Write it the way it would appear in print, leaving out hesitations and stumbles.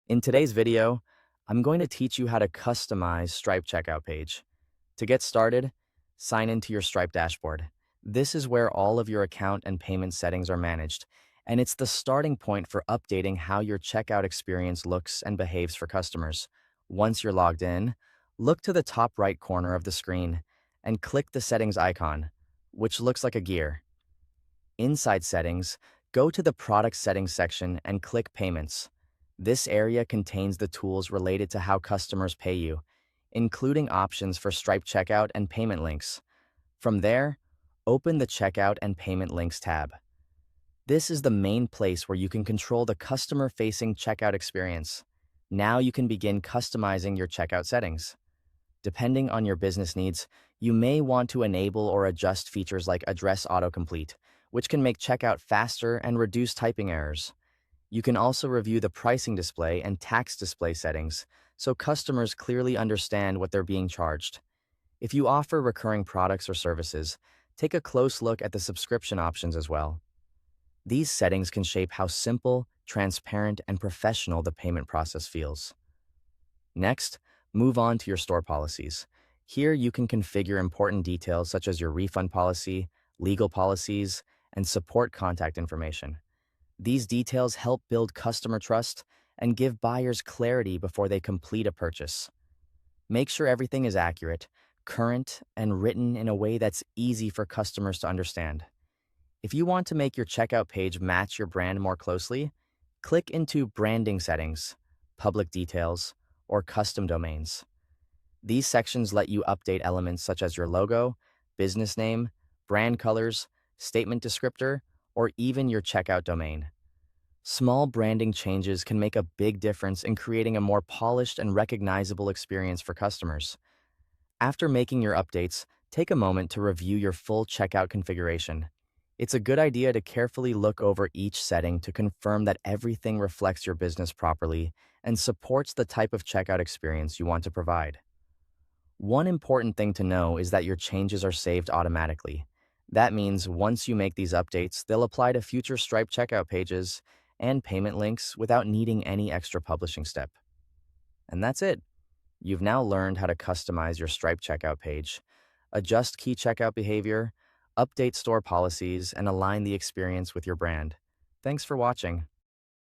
In today's video, I'm going to teach you how to customize Stripe checkout page. To get started, sign into your Stripe dashboard. This is where all of your account and payment settings are managed, and it's the starting point for updating how your checkout experience looks and behaves for customers. Once you're logged in, look to the top right corner of the screen and click the settings icon, which looks like a gear. Inside settings, go to the product settings section and click payments. This area contains the tools related to how customers pay you, including options for Stripe checkout and payment links. From there, open the Checkout and Payment Links tab. This is the main place where you can control the customer-facing checkout experience. Now you can begin customizing your checkout settings. Depending on your business needs, you may want to enable or adjust features like address autocomplete, which can make checkout faster and reduce typing errors. You can also review the pricing display and tax display settings so customers clearly understand what they're being charged. If you offer recurring products or services, take a close look at the subscription options as well. These settings can shape how simple, transparent, and professional the payment process feels. Next, move on to your store policies. Here you can configure important details such as your refund policy, legal policies, and support contact information. These details help build customer trust and give buyers clarity before they complete a purchase. Make sure everything is accurate, current, and written in a way that's easy for customers to understand. If you want to make your checkout page match your brand more closely, click into Branding Settings, Public Details, or Custom Domains. These sections let you update elements such as your logo, business name, brand colors, statement descriptor, or even your checkout domain. Small branding changes can make a big difference in creating a more polished and recognizable experience for customers. After making your updates, take a moment to review your full checkout configuration. It's a good idea to carefully look over each setting to confirm that everything reflects your business properly and supports the type of checkout experience you want to provide. One important thing to know is that your changes are saved automatically. That means once you make these updates, they'll apply to future Stripe checkout pages and payment links without needing any extra publishing step. And that's it. You've now learned how to customize your Stripe checkout page, adjust key checkout behavior, update store policies, and align the experience with your brand. Thanks for watching.